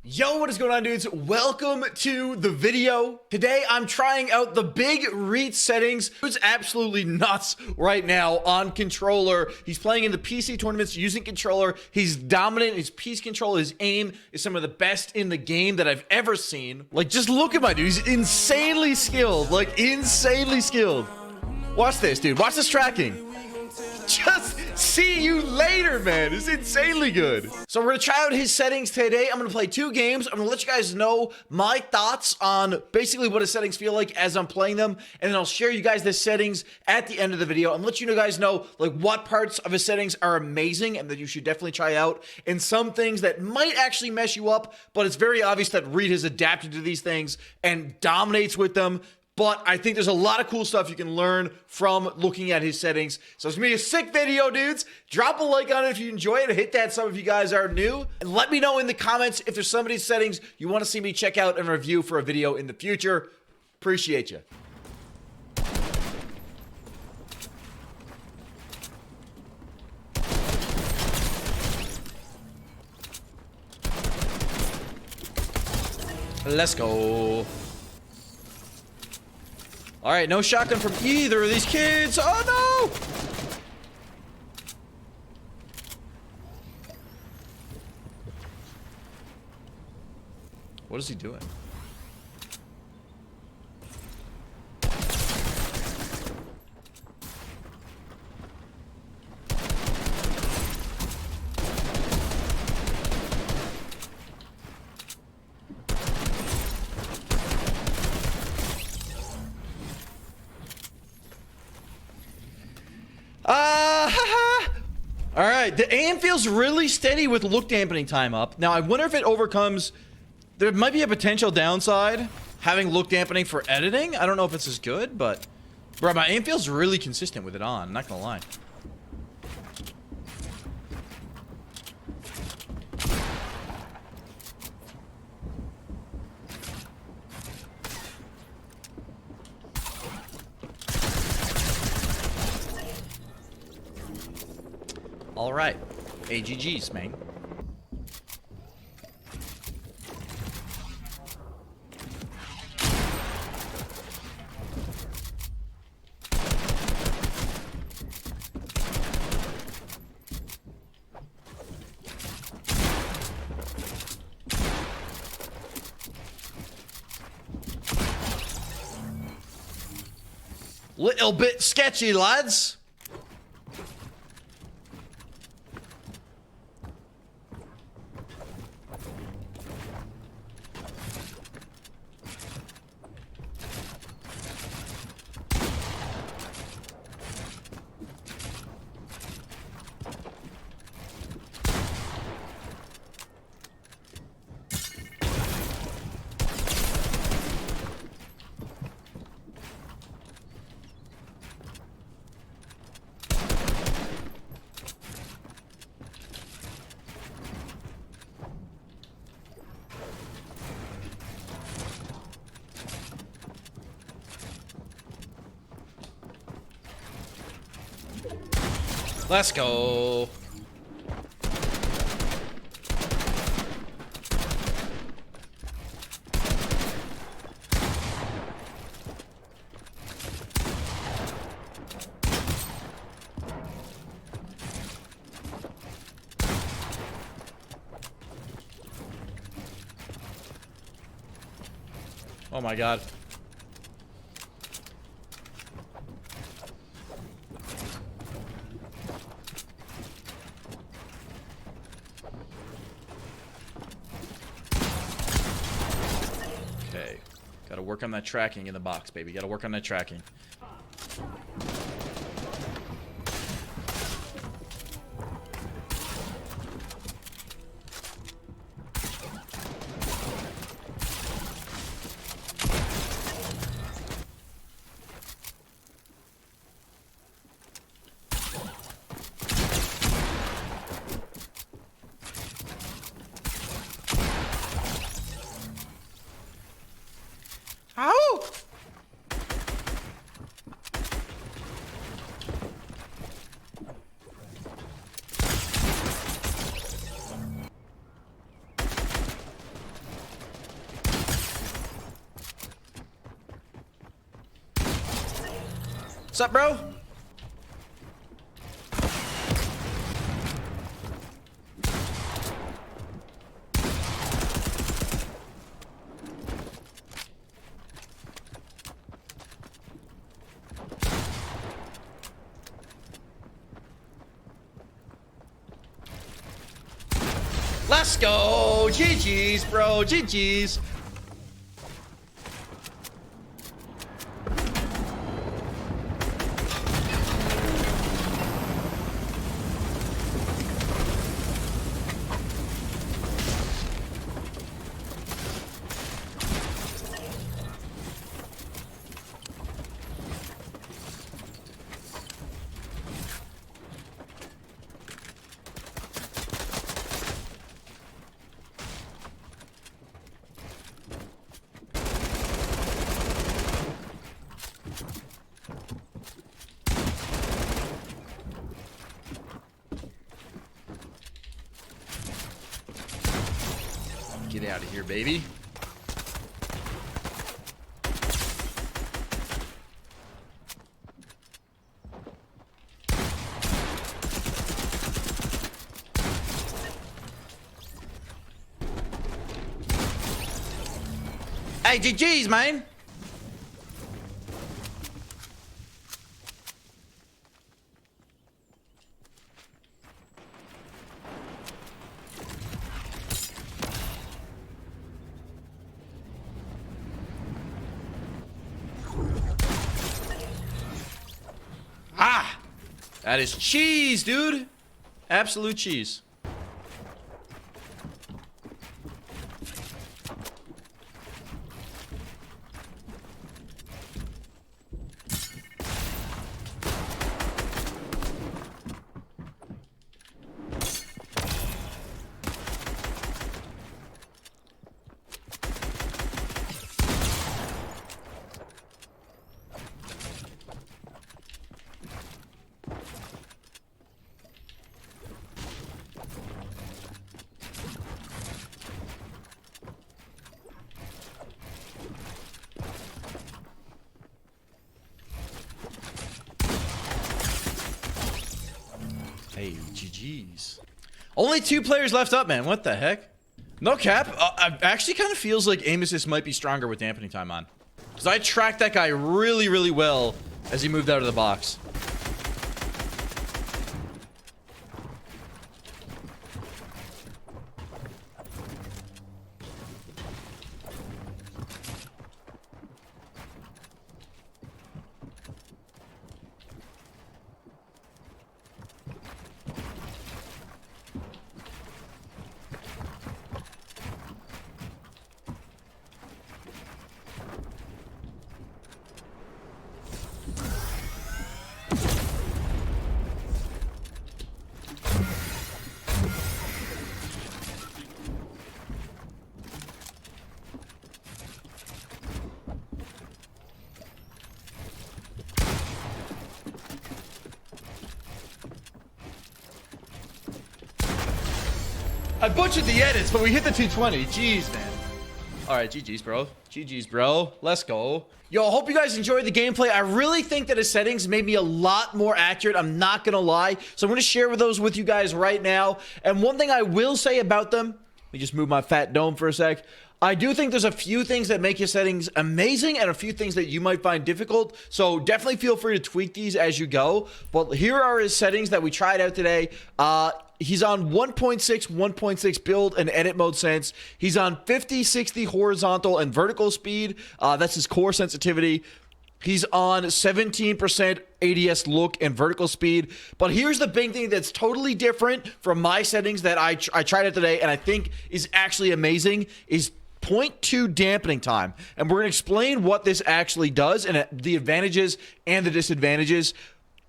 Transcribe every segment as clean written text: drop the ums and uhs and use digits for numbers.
Yo, what is going on, dudes? Welcome to the video. Today, I'm trying out the big REETS settings. It's absolutely nuts right now on controller. He's playing in the PC tournaments using controller. He's dominant. His piece control, his aim is some of the best in the game that I've ever seen. Like, just look at my dude. He's insanely skilled. Like, insanely skilled. Watch this, dude. Watch this tracking. Just see you later, man. It's insanely good. So we're gonna try out his settings today. I'm gonna play 2 games. I'm gonna let you guys know my thoughts on basically what his settings feel like as I'm playing them, and then I'll share you guys the settings at the end of the video. I'm gonna let you guys know like what parts of his settings are amazing and that you should definitely try out, and some things that might actually mess you up, but it's very obvious that Reit has adapted to these things and dominates with them. But I think there's a lot of cool stuff you can learn from looking at his settings. So it's gonna be a sick video, dudes. Drop a like on it if you enjoy it. Hit that sub if you guys are new. And let me know in the comments if there's some of these settings you want to see me check out and review for a video in the future. Appreciate you. Let's go. All right, no shotgun from either of these kids. Oh, no! What is he doing? All right, the aim feels really steady with look dampening time up. Now, I wonder if it overcomes... There might be a potential downside having look dampening for editing. I don't know if it's as good, but... Bro, my aim feels really consistent with it on, I'm not gonna lie. All right, AGGs, man. Little bit sketchy, lads. Let's go. Oh my God. Okay. Gotta work on that tracking in the box, baby. Gotta work on that tracking. Ow! What's up, bro? Let's go. GG's, bro. GG's. Get out of here, baby. Hey, GG's, man. Ah! That is cheese, dude. Absolute cheese. Hey, GG's. Only 2 players left up, man. What the heck? No cap. It actually kind of feels like aim assist might be stronger with dampening time on. Because I tracked that guy really, really well as he moved out of the box. I butchered the edits, but we hit the 220. Jeez, man. All right, GG's, bro. GG's, bro. Let's go. Yo, I hope you guys enjoyed the gameplay. I really think that his settings made me a lot more accurate. I'm not going to lie. So I'm going to share those with you guys right now. And one thing I will say about them, let me just move my fat dome for a sec. I do think there's a few things that make his settings amazing and a few things that you might find difficult. So definitely feel free to tweak these as you go. But here are his settings that we tried out today. He's on 1.6 build and edit mode sense. He's on 50-60 horizontal and vertical speed. That's his core sensitivity. He's on 17% ADS look and vertical speed. But here's the big thing that's totally different from my settings that I tried out today and I think is actually amazing is 0.2 dampening time. And we're going to explain what this actually does and the advantages and the disadvantages.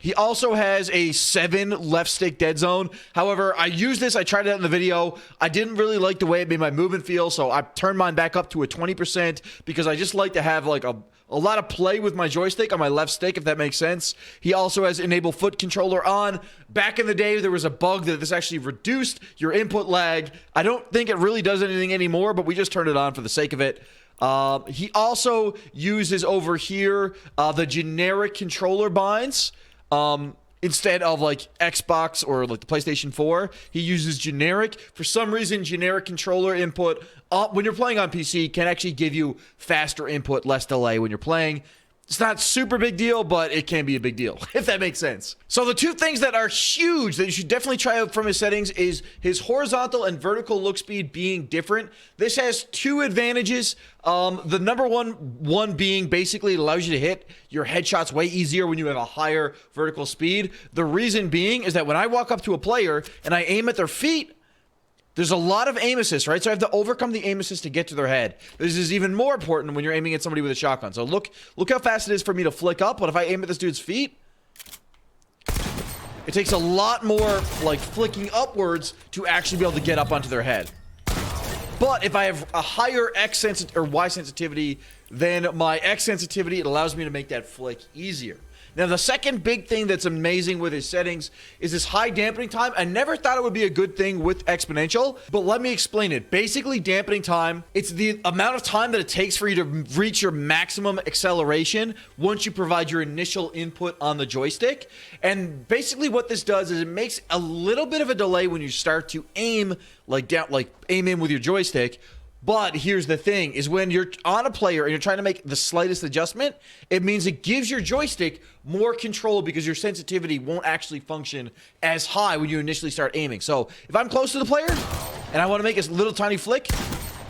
He also has a 7 left stick dead zone. However, I used this. I tried it out in the video. I didn't really like the way it made my movement feel, so I turned mine back up to a 20% because I just like to have like a lot of play with my joystick on my left stick, if that makes sense. He also has enable foot controller on. Back in the day, there was a bug that this actually reduced your input lag. I don't think it really does anything anymore, but we just turned it on for the sake of it. He also uses over here the generic controller binds. Instead of like Xbox or like the PlayStation 4, he uses generic. For some reason, generic controller input when you're playing on PC can actually give you faster input, less delay when you're playing. It's not super big deal, but it can be a big deal, if that makes sense. So the two things that are huge that you should definitely try out from his settings is his horizontal and vertical look speed being different. This has two advantages. The number one being basically allows you to hit your headshots way easier when you have a higher vertical speed. The reason being is that when I walk up to a player and I aim at their feet, there's a lot of aim assist, right? So I have to overcome the aim assist to get to their head. This is even more important when you're aiming at somebody with a shotgun. So look how fast it is for me to flick up. But if I aim at this dude's feet, it takes a lot more like flicking upwards to actually be able to get up onto their head. But if I have a higher X or Y sensitivity than my X sensitivity, it allows me to make that flick easier. Now, the second big thing that's amazing with his settings is this high dampening time. I never thought it would be a good thing with exponential, but let me explain it. Basically, dampening time, it's the amount of time that it takes for you to reach your maximum acceleration once you provide your initial input on the joystick. And basically what this does is it makes a little bit of a delay when you start to aim, aim in with your joystick. But here's the thing, is when you're on a player and you're trying to make the slightest adjustment, it means it gives your joystick more control because your sensitivity won't actually function as high when you initially start aiming. So if I'm close to the player and I want to make a little tiny flick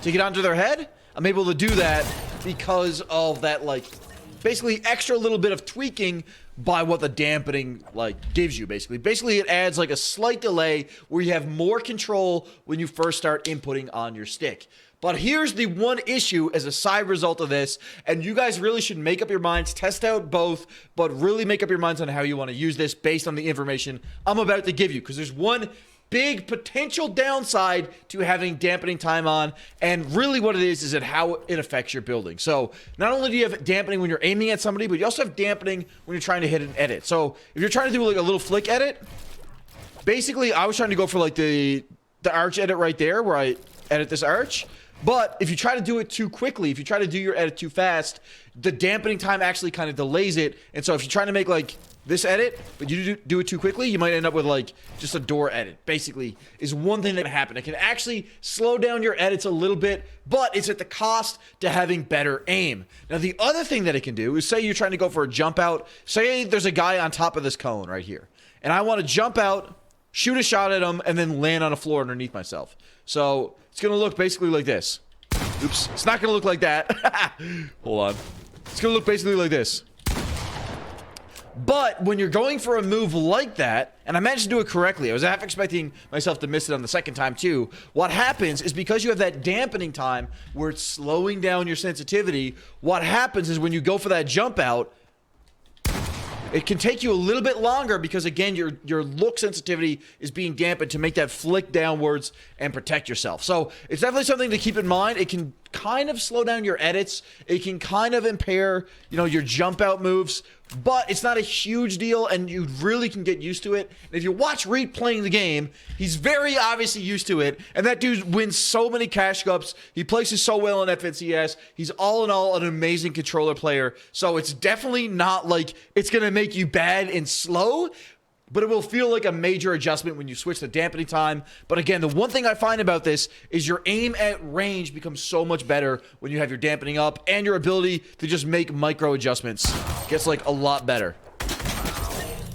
to get onto their head, I'm able to do that because of that, basically extra little bit of tweaking by what the dampening gives you. Basically it adds a slight delay where you have more control when you first start inputting on your stick. But here's the one issue as a side result of this, and you guys really should make up your minds, test out both, but really make up your minds on how you want to use this based on the information I'm about to give you, because there's one big potential downside to having dampening time on, and really what it is how it affects your building. So not only do you have dampening when you're aiming at somebody, but you also have dampening when you're trying to hit an edit. So if you're trying to do a little flick edit, basically I was trying to go for the arch edit right there where I edit this arch. But if you try to do it too quickly, if you try to do your edit too fast, the dampening time actually kind of delays it. And so if you're trying to make this edit, but you do it too quickly, you might end up with just a door edit. Basically, is one thing that can happen. It can actually slow down your edits a little bit, but it's at the cost to having better aim. Now, the other thing that it can do is say you're trying to go for a jump out. Say there's a guy on top of this cone right here, and I want to jump out, shoot a shot at him, and then land on a floor underneath myself. So it's going to look basically like this. Oops. It's not going to look like that. Hold on. It's going to look basically like this. But when you're going for a move like that, and I managed to do it correctly, I was half expecting myself to miss it on the second time too, what happens is because you have that dampening time where it's slowing down your sensitivity, what happens is when you go for that jump out, it can take you a little bit longer because, again, your look sensitivity is being dampened to make that flick downwards and protect yourself. So it's definitely something to keep in mind. It can kind of slow down your edits. It can kind of impair, your jump out moves, but it's not a huge deal, and you really can get used to it. And if you watch Reit playing the game, he's very obviously used to it, and that dude wins so many cash cups. He places so well in FNCS. He's all in all an amazing controller player. So it's definitely not it's going to make you bad and slow, but it will feel like a major adjustment when you switch the dampening time. But again, the one thing I find about this is your aim at range becomes so much better when you have your dampening up, and your ability to just make micro adjustments gets a lot better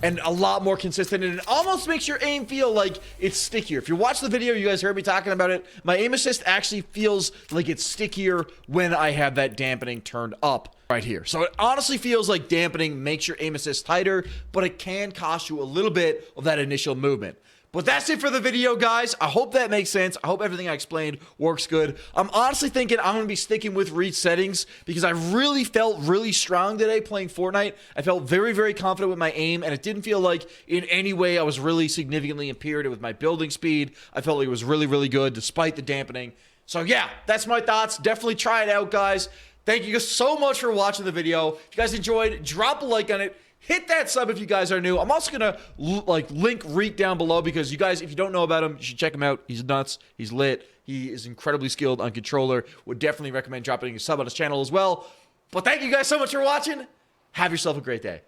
and a lot more consistent, and it almost makes your aim feel like it's stickier. If you watch the video, you guys heard me talking about it. My aim assist actually feels like it's stickier when I have that dampening turned up right here. So it honestly feels like dampening makes your aim assist tighter, but it can cost you a little bit of that initial movement. But that's it for the video, guys. I hope that makes sense. I hope everything I explained works good. I'm honestly thinking I'm going to be sticking with REETS settings because I really felt really strong today playing Fortnite. I felt very, very confident with my aim, and it didn't feel like in any way I was really significantly impaired with my building speed. I felt like it was really, really good despite the dampening. So yeah, that's my thoughts. Definitely try it out, guys. Thank you guys so much for watching the video. If you guys enjoyed, drop a like on it. Hit that sub if you guys are new. I'm also gonna link Reit down below because you guys, if you don't know about him, you should check him out. He's nuts. He's lit. He is incredibly skilled on controller. Would definitely recommend dropping a sub on his channel as well. But thank you guys so much for watching. Have yourself a great day.